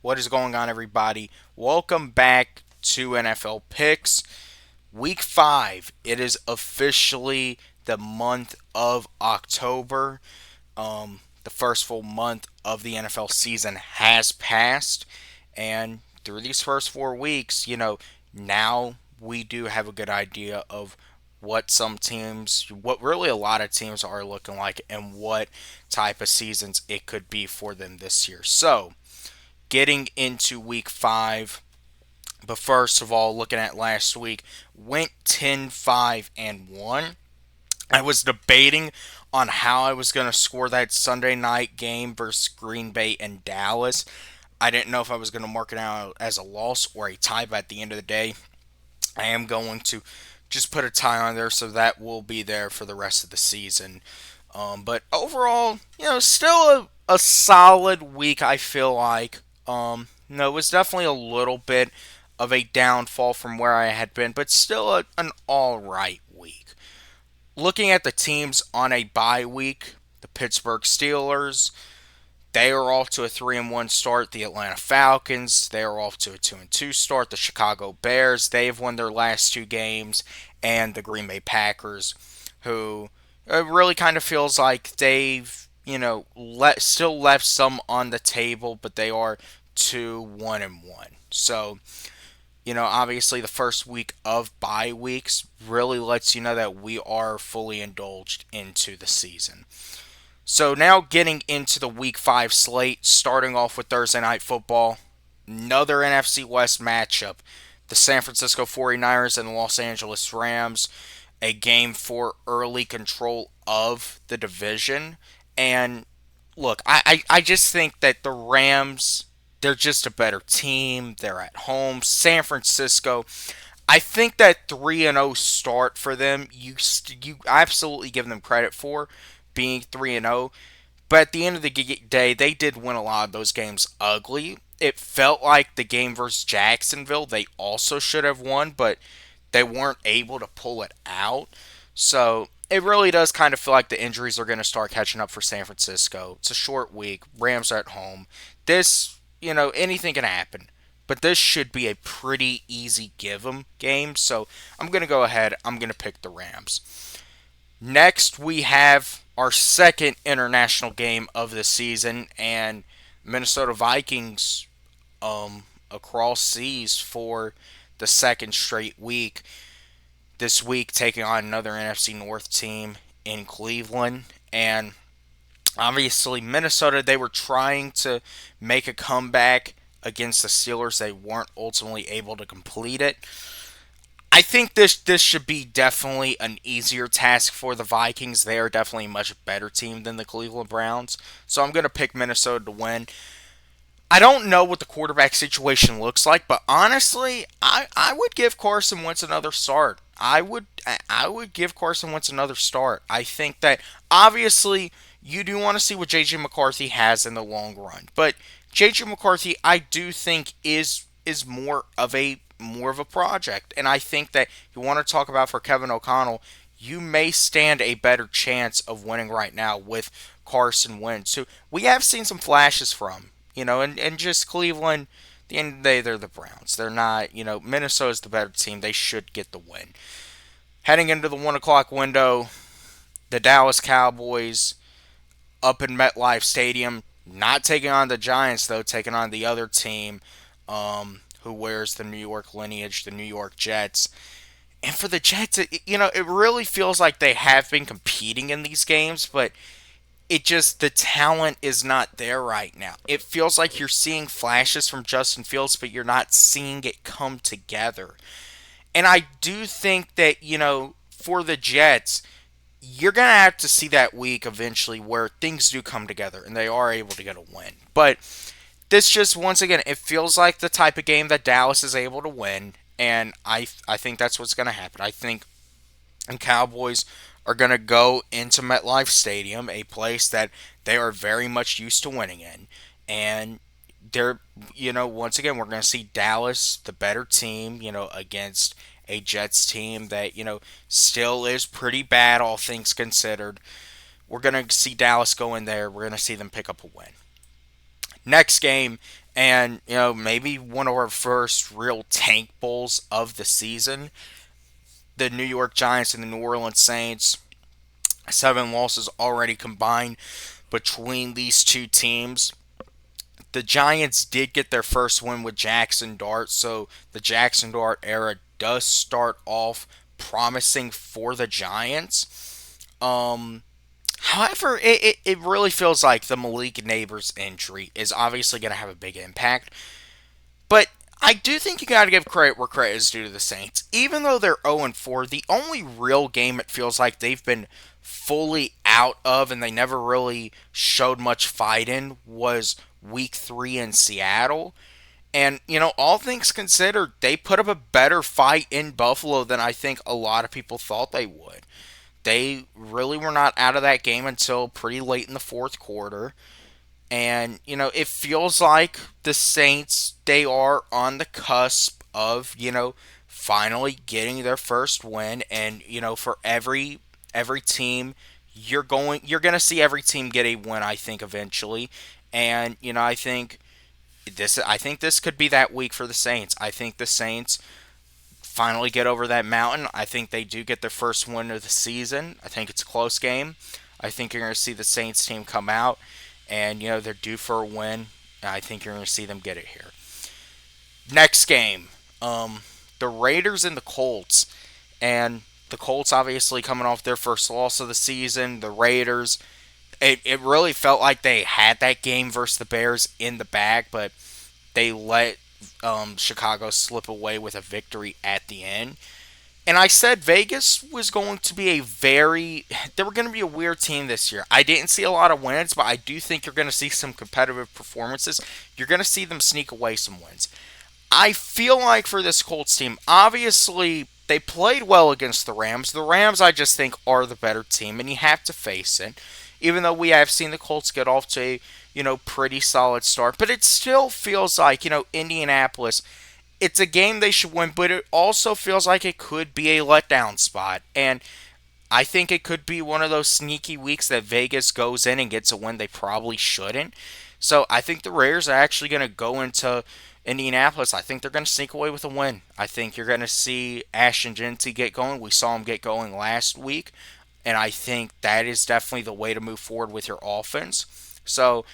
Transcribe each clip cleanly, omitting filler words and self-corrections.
What is going on, everybody? Welcome back to NFL Picks. Week 5. It is officially the month of October. The first full month of the NFL season has passed. And through these first 4 weeks, now we do have a good idea of what really a lot of teams are looking like and what type of seasons it could be for them this year. So, getting into week 5, but first of all, looking at last week, went 10-5-1. I was debating on how I was going to score that Sunday night game versus Green Bay and Dallas. I didn't know if I was going to mark it out as a loss or a tie, but at the end of the day, I am going to just put a tie on there, so that will be there for the rest of the season. But overall, still a solid week, I feel like. No, it was definitely a little bit of a downfall from where I had been, but still an alright week. Looking at the teams on a bye week, the Pittsburgh Steelers, they are off to a 3-1 start. The Atlanta Falcons, they are off to a 2-2 start. The Chicago Bears, they've won their last 2 games. And the Green Bay Packers, who it really kind of feels like they've, still left some on the table, but they are 2-1-1. So, obviously the first week of bye weeks really lets you know that we are fully indulged into the season. So now getting into the Week 5 slate, starting off with Thursday Night Football, another NFC West matchup. The San Francisco 49ers and the Los Angeles Rams, a game for early control of the division. And look, I just think that the Rams, they're just a better team. They're at home. San Francisco, I think that 3-0 start for them, you absolutely give them credit for being 3-0. But at the end of the day, they did win a lot of those games ugly. It felt like the game versus Jacksonville, they also should have won, but they weren't able to pull it out. So it really does kind of feel like the injuries are going to start catching up for San Francisco. It's a short week. Rams are at home. This, anything can happen. But this should be a pretty easy give 'em game. So I'm going to go ahead. I'm going to pick the Rams. Next, we have our second international game of the season, and Minnesota Vikings across seas for the second straight week. This week, taking on another NFC North team in Cleveland. And obviously, Minnesota, they were trying to make a comeback against the Steelers. They weren't ultimately able to complete it. I think this should be definitely an easier task for the Vikings. They are definitely a much better team than the Cleveland Browns. So I'm going to pick Minnesota to win. I don't know what the quarterback situation looks like, but honestly, I would give Carson Wentz another start. I would give Carson Wentz another start. I think that obviously you do want to see what JJ McCarthy has in the long run, but JJ McCarthy I do think is more of a project, and I think that you want to talk about for Kevin O'Connell, you may stand a better chance of winning right now with Carson Wentz, who we have seen some flashes from. And just Cleveland, at the end of the day, they're the Browns. They're not, Minnesota's the better team. They should get the win. Heading into the 1 o'clock window, the Dallas Cowboys up in MetLife Stadium, not taking on the Giants, though, taking on the other team who wears the New York lineage, the New York Jets. And for the Jets, it really feels like they have been competing in these games, but the talent is not there right now. It feels like you're seeing flashes from Justin Fields, but you're not seeing it come together. And I do think that, for the Jets, you're going to have to see that week eventually where things do come together and they are able to get a win. But this just, once again, it feels like the type of game that Dallas is able to win. And I think that's what's going to happen. I think the Cowboys are going to go into MetLife Stadium, a place that they are very much used to winning in. And once again, we're going to see Dallas, the better team, against a Jets team that, still is pretty bad, all things considered. We're going to see Dallas go in there. We're going to see them pick up a win. Next game, And, maybe one of our first real tank bowls of the season. The New York Giants and the New Orleans Saints, 7 losses already combined between these two teams. The Giants did get their first win with Jackson Dart, so the Jackson Dart era does start off promising for the Giants. However, it really feels like the Malik Neighbors injury is obviously going to have a big impact. But I do think you got to give credit where credit is due to the Saints. Even though they're 0-4, the only real game it feels like they've been fully out of and they never really showed much fight in was week 3 in Seattle. And, all things considered, they put up a better fight in Buffalo than I think a lot of people thought they would. They really were not out of that game until pretty late in the fourth quarter. And, it feels like the Saints, they are on the cusp of, finally getting their first win. And, for every team, you're going to see every team get a win, I think, eventually. And, I think this could be that week for the Saints. I think the Saints finally get over that mountain. I think they do get their first win of the season. I think it's a close game. I think you're going to see the Saints team come out and they're due for a win. I think you're going to see them get it here. Next game, the Raiders and the Colts, and the Colts obviously coming off their first loss of the season. The Raiders, it really felt like they had that game versus the Bears in the bag, but they let Chicago slip away with a victory at the end. And I said Vegas was going to be they were going to be a weird team this year. I didn't see a lot of wins, but I do think you're going to see some competitive performances. You're going to see them sneak away some wins. I feel like for this Colts team, obviously they played well against the Rams. The Rams, I just think, are the better team, and you have to face it. Even though we have seen the Colts get off to a pretty solid start, but it still feels like Indianapolis, it's a game they should win, but it also feels like it could be a letdown spot. And I think it could be one of those sneaky weeks that Vegas goes in and gets a win they probably shouldn't. So I think the Raiders are actually going to go into Indianapolis. I think they're going to sneak away with a win. I think you're going to see Ashton Genty get going. We saw him get going last week. And I think that is definitely the way to move forward with your offense. So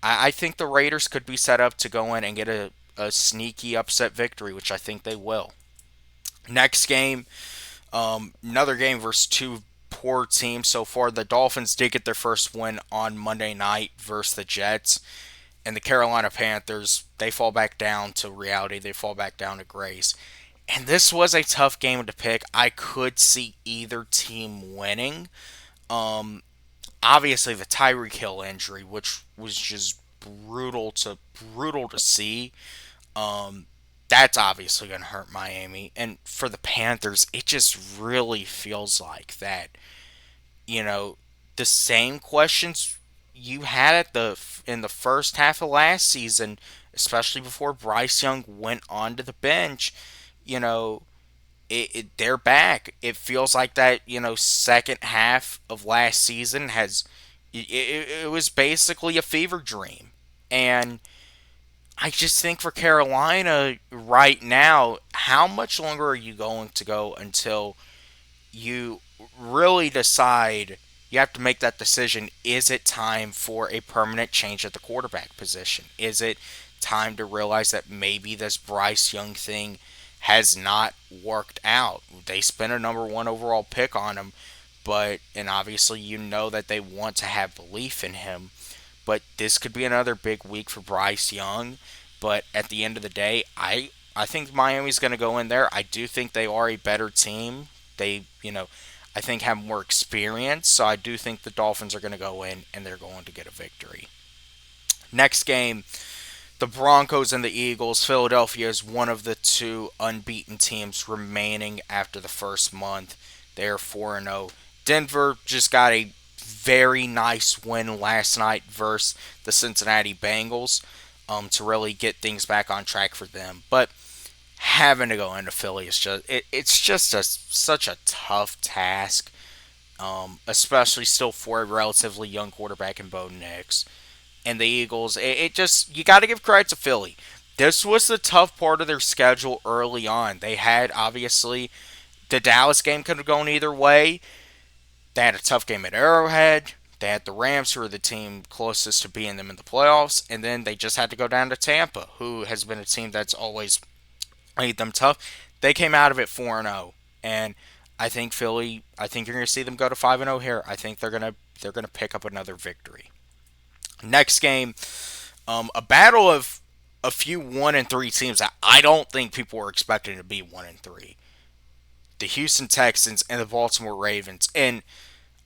I think the Raiders could be set up to go in and get a sneaky upset victory, which I think they will. Next game, another game versus two poor teams so far. The Dolphins did get their first win on Monday night versus the Jets. And the Carolina Panthers, they fall back down to reality. They fall back down to grace. And this was a tough game to pick. I could see either team winning. Um, Obviously, the Tyreek Hill injury, which was just brutal to see. Um, that's obviously going to hurt Miami. And for the Panthers, it just really feels like that. You know, the same questions you had in the first half of last season, especially before Bryce Young went onto the bench. You know, they're back. It feels like that. Second half of last season it was basically a fever dream, and I just think for Carolina right now, how much longer are you going to go until you really decide you have to make that decision? Is it time for a permanent change at the quarterback position? Is it time to realize that maybe this Bryce Young thing has not worked out? They spent a number one overall pick on him, and obviously that they want to have belief in him. But this could be another big week for Bryce Young. But at the end of the day, I think Miami's going to go in there. I do think they are a better team. I think have more experience. So I do think the Dolphins are going to go in and they're going to get a victory. Next game, the Broncos and the Eagles. Philadelphia is one of the two unbeaten teams remaining after the first month. They're 4-0. Denver just got a very nice win last night versus the Cincinnati Bengals to really get things back on track for them. But having to go into Philly is it's just such a tough task, especially still for a relatively young quarterback in Bo Nix. and the Eagles. It just, you got to give credit to Philly. This was the tough part of their schedule early on. They had, obviously, the Dallas game could have gone either way. They had a tough game at Arrowhead. They had the Rams, who are the team closest to being them in the playoffs, and then they just had to go down to Tampa, who has been a team that's always made them tough. They came out of it 4-0, and I think Philly. I think you're going to see them go to 5-0 here. I think they're gonna pick up another victory. Next game, a battle of a few 1-3 teams that I don't think people were expecting to be 1-3. The Houston Texans and the Baltimore Ravens, and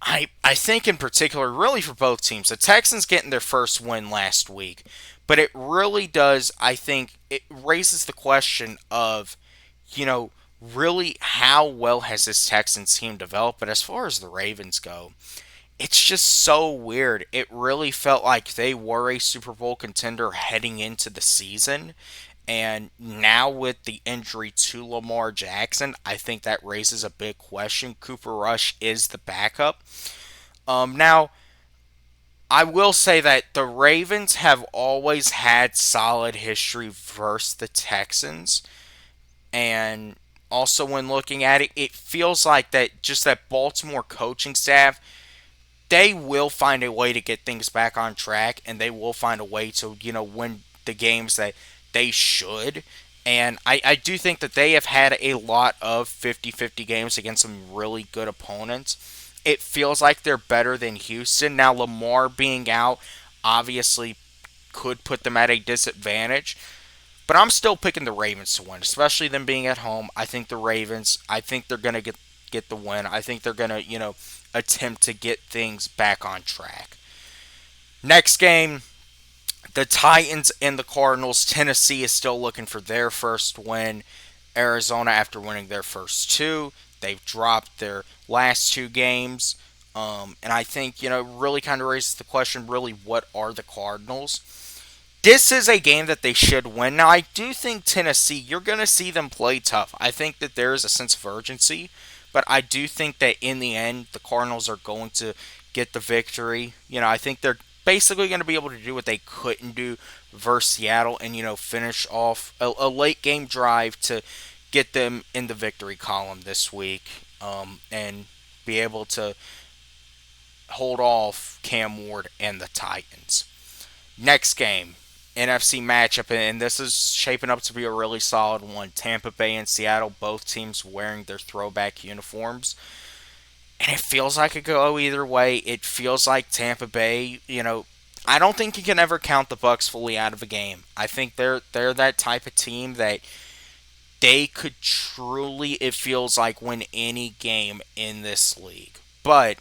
I think in particular, really for both teams, the Texans getting their first win last week, but it really does, I think, it raises the question of, you know, really how well has this Texans team developed? But as far as the Ravens go, it's just so weird. It really felt like they were a Super Bowl contender heading into the season. And now with the injury to Lamar Jackson, I think that raises a big question. Cooper Rush is the backup. Now, I will say that the Ravens have always had solid history versus the Texans. And also when looking at it, it feels like that just that Baltimore coaching staff, they will find a way to get things back on track, and they will find a way to, win the games that they should. And I do think that they have had a lot of 50-50 games against some really good opponents. It feels like they're better than Houston. Now, Lamar being out obviously could put them at a disadvantage. But I'm still picking the Ravens to win, especially them being at home. I think the Ravens, I think they're going to get the win. I think they're going to, attempt to get things back on track. Next game, the Titans and the Cardinals. Tennessee is still looking for their first win. Arizona, after winning their first two, they've dropped their last two games. And I think, really kind of raises the question, really, what are the Cardinals? This is a game that they should win. Now, I do think Tennessee, you're going to see them play tough. I think that there is a sense of urgency, but I do think that in the end, the Cardinals are going to get the victory. I think they're basically going to be able to do what they couldn't do versus Seattle and, finish off a late game drive to get them in the victory column this week, and be able to hold off Cam Ward and the Titans. Next game, NFC matchup, and this is shaping up to be a really solid one. Tampa Bay and Seattle, both teams wearing their throwback uniforms. And it feels like it could go either way. It feels like Tampa Bay, I don't think you can ever count the Bucs fully out of a game. I think they're that type of team that they could truly, it feels like, win any game in this league. But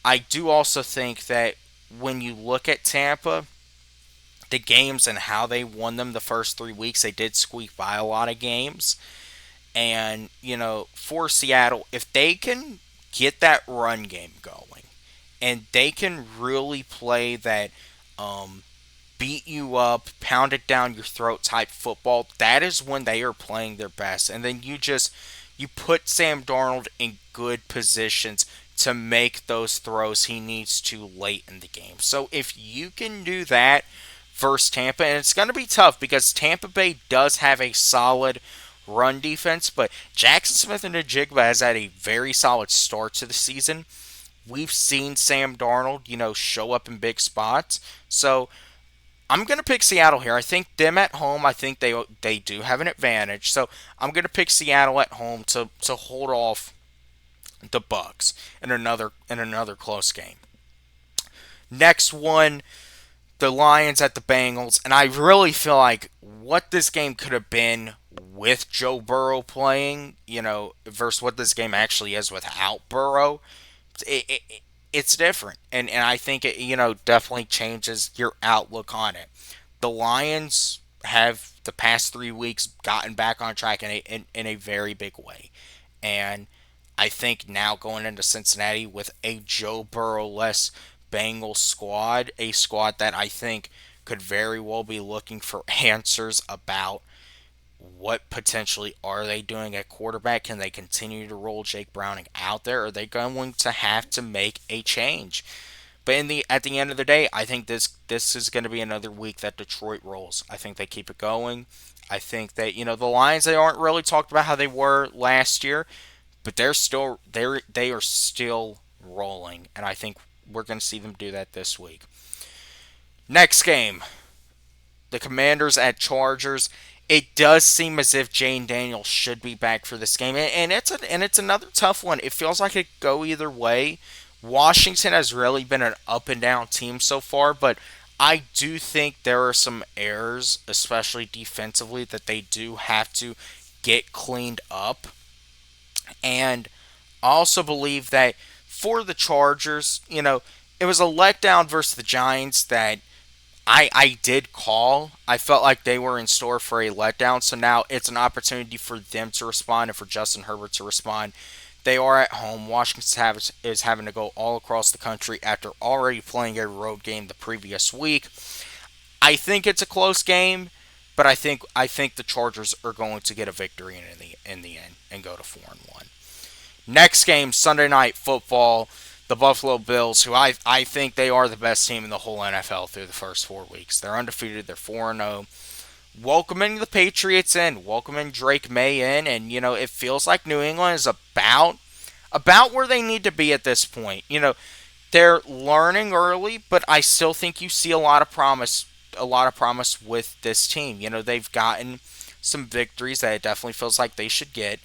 I do also think that when you look at Tampa, the games and how they won them the first 3 weeks, they did squeak by a lot of games. And, for Seattle, if they can get that run game going and they can really play that beat you up, pound it down your throat type football, that is when they are playing their best. And then you put Sam Darnold in good positions to make those throws he needs to late in the game. So if you can do that versus Tampa, and it's going to be tough because Tampa Bay does have a solid run defense, but Jackson Smith and Njigba has had a very solid start to the season. We've seen Sam Darnold, show up in big spots. So I'm going to pick Seattle here. I think them at home, I think they do have an advantage. So I'm going to pick Seattle at home to hold off the Bucs in another close game. Next one, the Lions at the Bengals, and I really feel like what this game could have been with Joe Burrow playing, versus what this game actually is without Burrow, it's different, and I think it definitely changes your outlook on it. The Lions have the past 3 weeks gotten back on track in a very big way, and I think now going into Cincinnati with a Joe Burrow-less Bengals squad, a squad that I think could very well be looking for answers about what potentially are they doing at quarterback. Can they continue to roll Jake Browning out there? Are they going to have to make a change? But at the end of the day, I think this is going to be another week that Detroit rolls. I think they keep it going. I think that the Lions, they aren't really talked about how they were last year, but they are still rolling, and I think we're going to see them do that this week. Next game, the Commanders at Chargers. It does seem as if Jane Daniels should be back for this game, and it's another tough one. It feels like it could go either way. Washington has really been an up and down team so far, but I do think there are some errors, especially defensively, that they do have to get cleaned up. And I also believe that for the Chargers, it was a letdown versus the Giants that I did call. I felt like they were in store for a letdown, so now it's an opportunity for them to respond and for Justin Herbert to respond. They are at home. Washington is having to go all across the country after already playing a road game the previous week. I think it's a close game, but I think the Chargers are going to get a victory in the end and go to 4-1. Next game, Sunday Night Football, the Buffalo Bills, who I think they are the best team in the whole NFL through the first 4 weeks. They're undefeated. They're 4-0. Welcoming the Patriots in, welcoming Drake May in, and it feels like New England is about where they need to be at this point. They're learning early, but I still think you see a lot of promise with this team. They've gotten some victories that it definitely feels like they should get.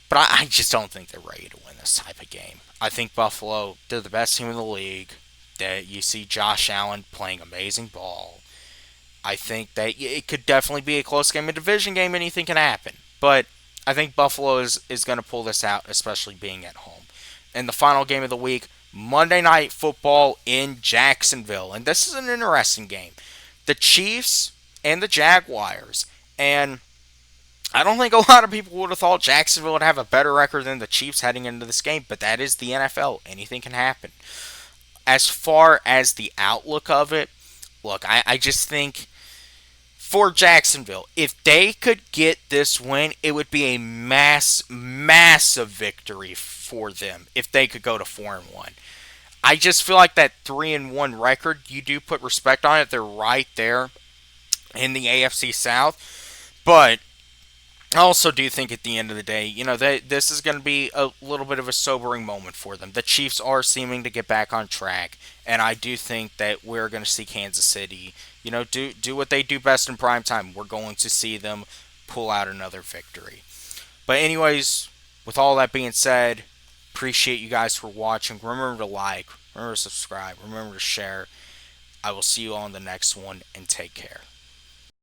But I just don't think they're ready to win this type of game. I think Buffalo, they're the best team in the league. That you see Josh Allen playing amazing ball. I think that it could definitely be a close game, a division game, anything can happen. But I think Buffalo is going to pull this out, especially being at home. And the final game of the week, Monday Night Football in Jacksonville. And this is an interesting game. The Chiefs and the Jaguars. And I don't think a lot of people would have thought Jacksonville would have a better record than the Chiefs heading into this game, but that is the NFL. Anything can happen. As far as the outlook of it, look, I just think for Jacksonville, if they could get this win, it would be a massive victory for them if they could go to 4-1. I just feel like that 3-1 record, you do put respect on it. They're right there in the AFC South, but I also do think at the end of the day, this is going to be a little bit of a sobering moment for them. The Chiefs are seeming to get back on track, and I do think that we're going to see Kansas City, do what they do best in prime time. We're going to see them pull out another victory. But anyways, with all that being said, appreciate you guys for watching. Remember to like, remember to subscribe, remember to share. I will see you on the next one, and take care.